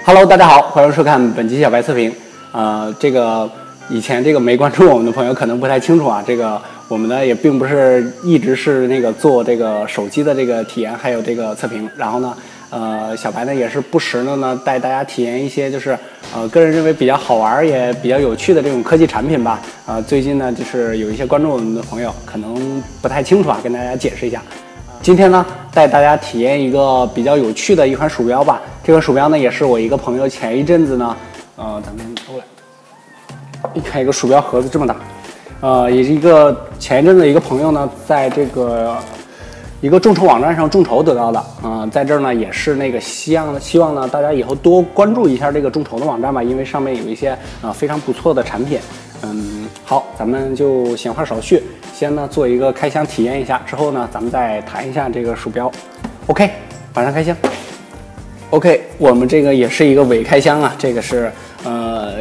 Hello， 大家好，欢迎收看本期小白测评。这个以前这个没关注我们的朋友可能不太清楚啊。这个我们呢也并不是一直是那个做这个手机的这个体验还有这个测评，然后呢，小白呢也是不时的呢带大家体验一些就是个人认为比较好玩也比较有趣的这种科技产品吧。最近呢就是有一些关注我们的朋友可能不太清楚啊，跟大家解释一下。今天呢，带大家体验一个比较有趣的一款鼠标吧。这个鼠标呢，也是我一个朋友前一阵子呢，咱们过来，你看一个鼠标盒子这么大，也是一个前一阵子一个朋友呢，在这个一个众筹网站上众筹得到的，在这儿呢也是那个希望呢大家以后多关注一下这个众筹的网站吧，因为上面有一些非常不错的产品。好，咱们就闲话少叙，先呢做一个开箱体验一下，之后呢咱们再谈一下这个鼠标。OK， 马上开箱。OK， 我们这个也是一个伪开箱啊，这个是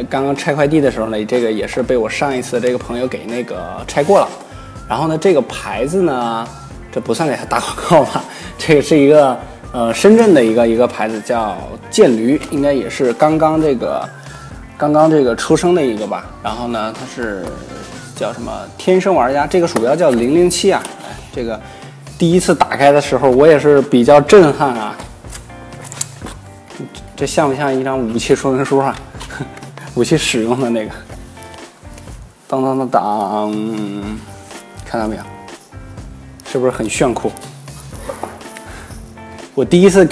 刚刚拆快递的时候呢，这个也是被我上一次这个朋友给那个拆过了。然后呢，这个牌子呢，这不算给他打广告吧，这个是一个深圳的一个牌子，叫剑驴，应该也是刚刚这个出生的一个吧。然后呢，它是叫什么天生玩家，这个鼠标叫007啊。这个第一次打开的时候，我也是比较震撼啊。这像不像一张武器说明书啊？武器使用的那个，当当当当，看到没有？是不是很炫酷？我第一次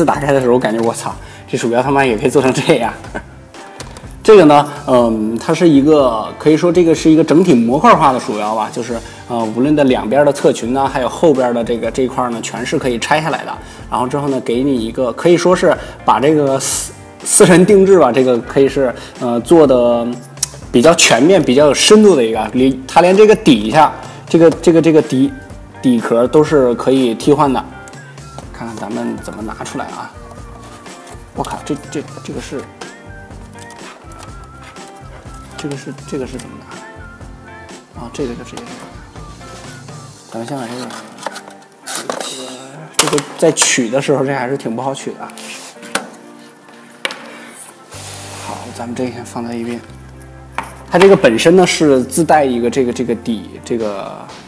打开的时候，我感觉我操，这鼠标他妈也可以做成这样。这个呢，它是一个可以说这个是一个整体模块化的鼠标吧，就是无论的两边的侧裙呢，还有后边的这一块呢，全是可以拆下来的。然后之后呢，给你一个可以说是把这个私人定制吧，这个可以是做的比较全面、比较有深度的一个。它连这个底下这个底壳都是可以替换的。看看咱们怎么拿出来啊！我靠，这个是。这个是怎么拿的？这个就直接是。咱们先把这个在取的时候，这还是挺不好取的。好，咱们这个先放在一边。它这个本身呢是自带一个这个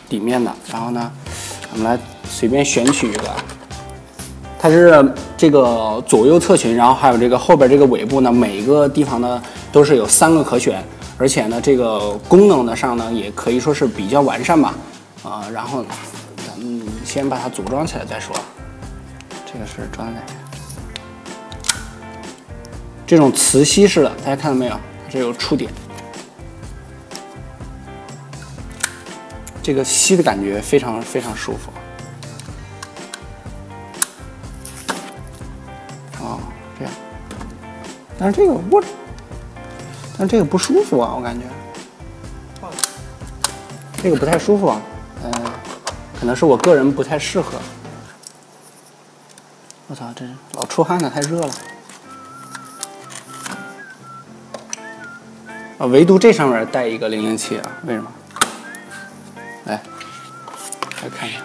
底面的，然后呢，我们来随便选取一个。它是这个左右侧裙，然后还有这个后边这个尾部呢，每个地方呢都是有3个可选。而且呢，这个功能的上呢，也可以说是比较完善吧，然后咱们先把它组装起来再说。这个是装在这种磁吸式的，大家看到没有？它这有触点，这个吸的感觉非常非常舒服。这样，但是这个但这个不舒服啊，我感觉，这个不太舒服啊，可能是我个人不太适合。我操，这老出汗了，太热了。唯独这上面带一个007啊，为什么？来看一下，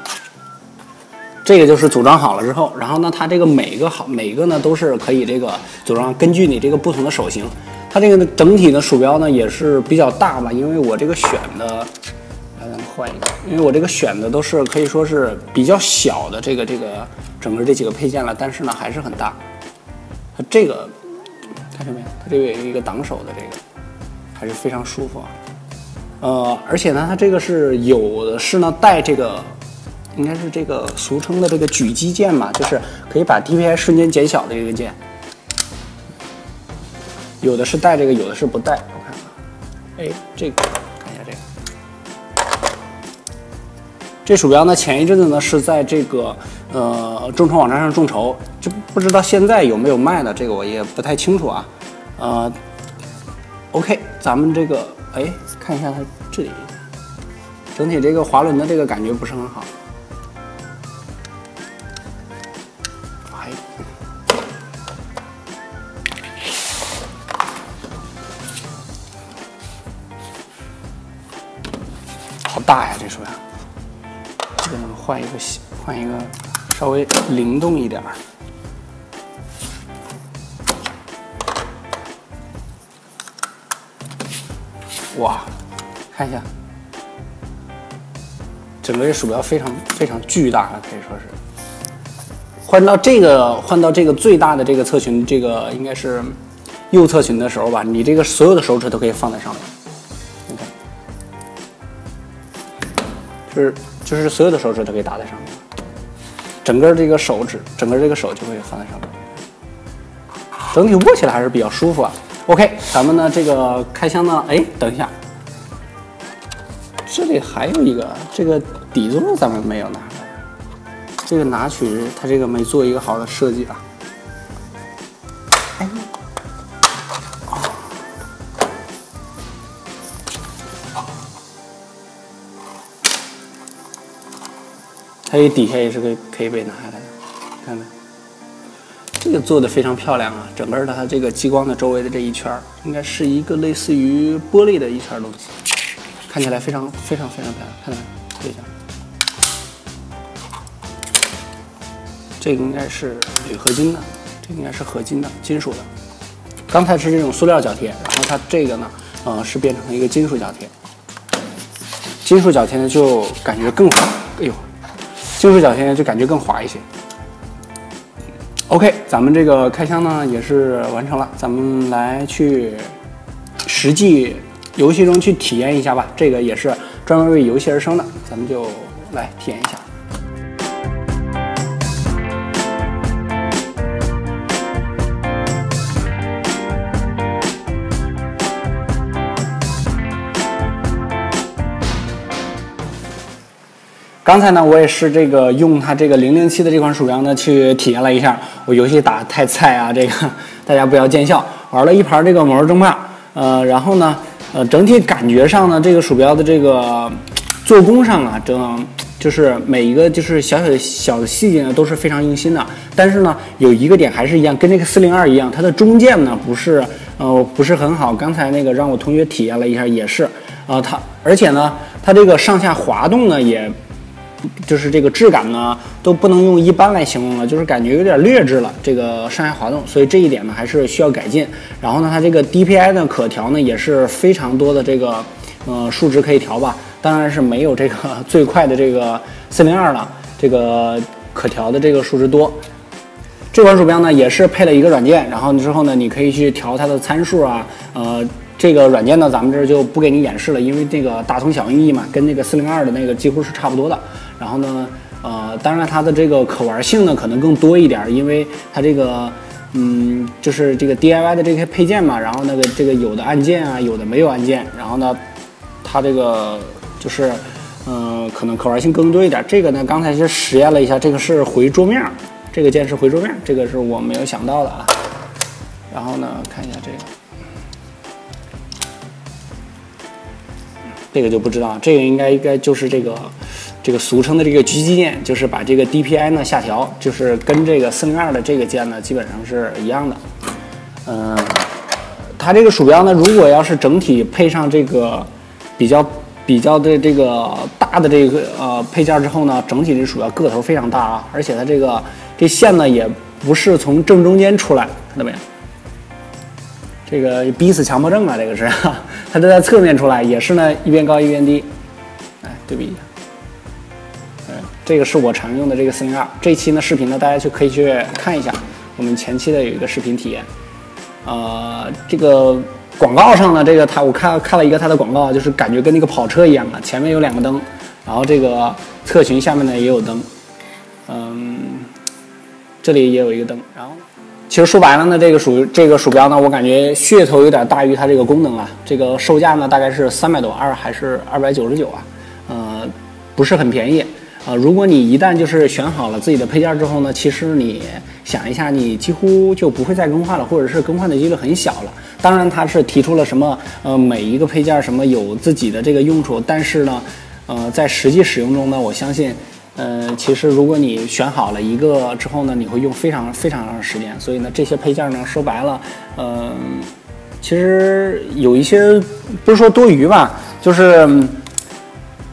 这个就是组装好了之后，然后呢，它这个每个呢都是可以这个组装，根据你这个不同的手型。它这个整体的鼠标呢也是比较大吧，因为我这个选的，来咱们换一个，因为我这个选的都是可以说是比较小的这个整个这几个配件了，但是呢还是很大。它这个看见没有？它这个有一个挡手的这个，还是非常舒服啊。而且呢，它这个是有的是呢带这个，应该是这个俗称的这个举击键嘛，就是可以把 DPI 瞬间减小的一个键。有的是带这个，有的是不带。我看看，这个看一下这个。这鼠标呢，前一阵子呢是在这个众筹网站上众筹，就不知道现在有没有卖的，这个我也不太清楚啊。OK， 咱们这个看一下它这里，整体这个滑轮的这个感觉不是很好。好大呀，这鼠标，这个能换一个稍微灵动一点。哇，看一下，整个这鼠标非常巨大了，可以说是。换到这个最大的这个侧裙，这个应该是右侧裙的时候吧，你这个所有的手指都可以放在上面。你看，就是所有的手指都可以搭在上面，整个这个手就会放在上面。整体握起来还是比较舒服啊。OK， 咱们呢这个开箱呢，哎，等一下，这里还有一个这个底座咱们没有拿。这个拿取它这个没做一个好的设计啊！哎，它这底下也是可以被拿下来的，看没？这个做的非常漂亮啊！整个的它这个激光的周围的这一圈应该是一个类似于玻璃的一圈东西，看起来非常漂亮，看到没？对一下。这个应该是铝合金的，这个应该是合金的，金属的。刚才是这种塑料脚贴，然后它这个呢，是变成了一个金属脚贴。金属脚贴呢就感觉更滑，哎呦，金属脚贴呢就感觉更滑一些。OK， 咱们这个开箱呢也是完成了，咱们来去实际游戏中去体验一下吧。这个也是专门为游戏而生的，咱们就来体验一下。刚才呢，我也是这个用它这个007的这款鼠标呢去体验了一下，我游戏打得太菜啊，这个大家不要见笑。玩了一盘这个魔兽争霸，然后呢，整体感觉上呢，这个鼠标的这个做工上啊，就是每一个就是小的细节呢都是非常用心的。但是呢，有一个点还是一样，跟这个402一样，它的中键呢不是很好。刚才那个让我同学体验了一下，也是，而且呢，它这个上下滑动呢也。就是这个质感呢，都不能用一般来形容了，就是感觉有点劣质了。这个上下滑动，所以这一点呢还是需要改进。然后呢，它这个 DPI 呢可调呢也是非常多的这个数值可以调吧，当然是没有这个最快的这个402了，这个可调的这个数值多。这款鼠标呢也是配了一个软件，然后之后呢你可以去调它的参数啊，这个软件呢咱们这就不给你演示了，因为这个大同小异嘛，跟那个402的那个几乎是差不多的。然后呢，当然它的这个可玩性呢可能更多一点，因为它这个，就是这个 DIY 的这些配件嘛，然后这个有的按键啊，有的没有按键，然后呢，它这个就是，可能可玩性更多一点。这个呢，刚才是实验了一下，这个是回桌面，这个键是回桌面，这个是我没有想到的啊。然后呢，看一下这个。这个就不知道，这个应该就是这个俗称的这个狙击键，就是把这个 DPI 呢下调，就是跟这个402的这个键呢基本上是一样的。它这个鼠标呢，如果要是整体配上这个比较的这个大的这个配件之后呢，整体这鼠标个头非常大啊，而且它这线呢也不是从正中间出来，看到没有？这个逼死强迫症啊，这个是，它都在侧面出来，也是呢一边高一边低，哎，对比一下。这个是我常用的这个402。这期呢视频呢，大家就可以去看一下我们前期的有一个视频体验。这个广告上呢，这个我看了一个它的广告，就是感觉跟那个跑车一样的，前面有2个灯，然后这个侧裙下面呢也有灯，这里也有一个灯，然后。其实说白了呢，这个鼠标呢，我感觉噱头有点大于它这个功能啊。这个售价呢大概是300多，还是299啊？不是很便宜。如果你一旦就是选好了自己的配件之后呢，其实你想一下，你几乎就不会再更换了，或者是更换的几率很小了。当然，它是提出了什么每一个配件什么有自己的这个用处，但是呢，在实际使用中呢，我相信。其实如果你选好了一个之后呢，你会用非常长时间。所以呢，这些配件呢，说白了，其实有一些不是说多余吧，就是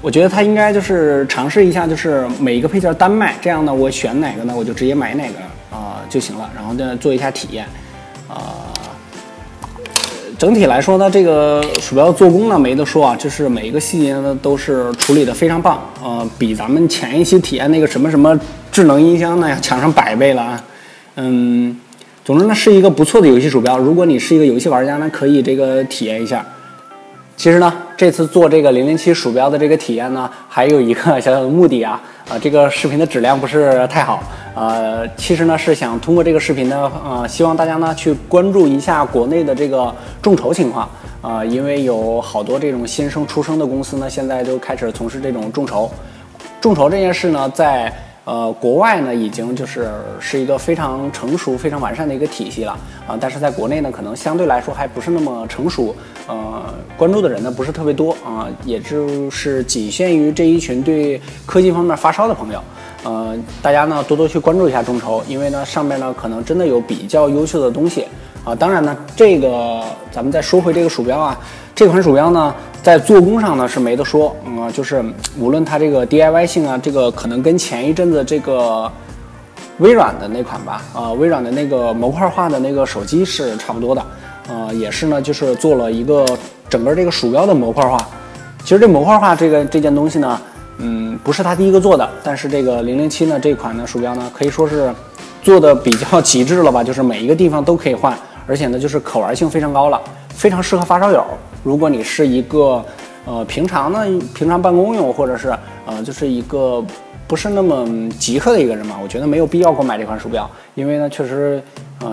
我觉得它应该就是尝试一下，就是每一个配件单卖，这样呢，我选哪个呢，我就直接买哪个就行了，然后呢做一下体验，整体来说呢，这个鼠标做工呢没得说啊，就是每一个细节呢都是处理的非常棒，比咱们前一期体验那个什么智能音箱呢要强上100倍了啊。总之呢是一个不错的游戏鼠标，如果你是一个游戏玩家呢，可以这个体验一下。其实呢，这次做这个007鼠标的这个体验呢，还有一个小小的目的啊，这个视频的质量不是太好，其实呢是想通过这个视频呢，希望大家呢去关注一下国内的这个众筹情况，因为有好多这种新生出生的公司呢，现在都开始从事这种众筹。众筹这件事呢，在国外呢已经是一个非常成熟、非常完善的一个体系了但是在国内呢，可能相对来说还不是那么成熟，关注的人呢不是特别多也就是仅限于这一群对科技方面发烧的朋友，大家呢多多去关注一下众筹，因为呢上面呢可能真的有比较优秀的东西当然呢，这个咱们再说回这个鼠标啊，这款鼠标呢，在做工上呢是没得说，就是无论它这个 DIY 性啊，这个可能跟前一阵子这个微软的那款吧，微软的那个模块化的那个手机是差不多的，也是呢，就是做了一个整个这个鼠标的模块化。其实这模块化这件东西呢，不是它第一个做的，但是这个007呢这款呢鼠标呢，可以说是做的比较极致了吧，就是每一个地方都可以换，而且呢就是可玩性非常高了，非常适合发烧友。如果你是一个平常办公用，或者是就是一个不是那么极客的一个人嘛，我觉得没有必要购买这款鼠标，因为呢确实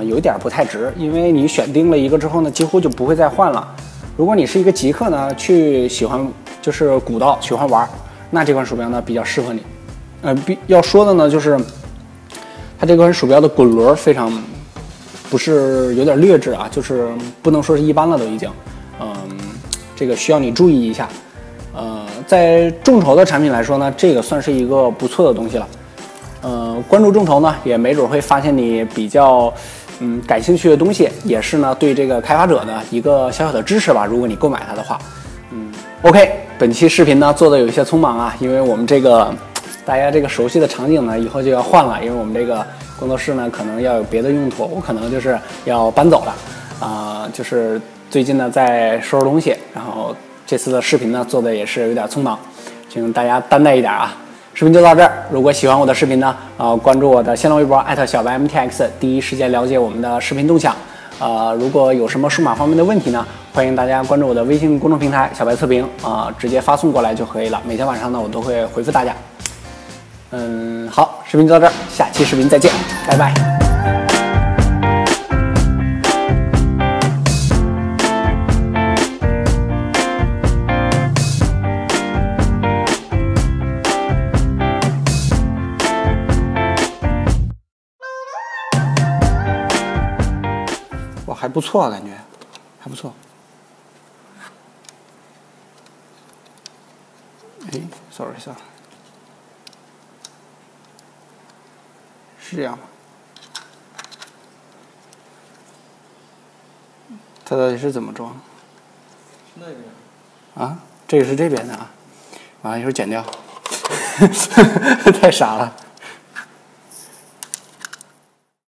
有一点不太值，因为你选定了一个之后呢，几乎就不会再换了。如果你是一个极客呢，喜欢就是古道，喜欢玩，那这款鼠标呢比较适合你。要说的呢就是它这款鼠标的滚轮非常不是有点劣质啊，就是不能说是一般了都已经，这个需要你注意一下。在众筹的产品来说呢，这个算是一个不错的东西了。关注众筹呢，也没准会发现你比较感兴趣的东西，也是呢对这个开发者的一个小小的支持吧。如果你购买它的话，OK， 本期视频呢做的有一些匆忙啊，因为我们这个大家这个熟悉的场景呢以后就要换了，因为我们这个工作室呢可能要有别的用途，我可能就是要搬走了就是最近呢在收拾东西，然后这次的视频呢做的也是有点匆忙，请大家担待一点啊。视频就到这儿，如果喜欢我的视频呢，关注我的新浪微博小白 MTX， 第一时间了解我们的视频动向。如果有什么数码方面的问题呢，欢迎大家关注我的微信公众平台小白测评直接发送过来就可以了。每天晚上呢我都会回复大家。好，视频就到这儿，下期视频再见，拜拜。哇，还不错啊，感觉还不错。sorry， 是这样吗？它到底是怎么装？那边啊，这个是这边的啊，一会儿剪掉，太傻了。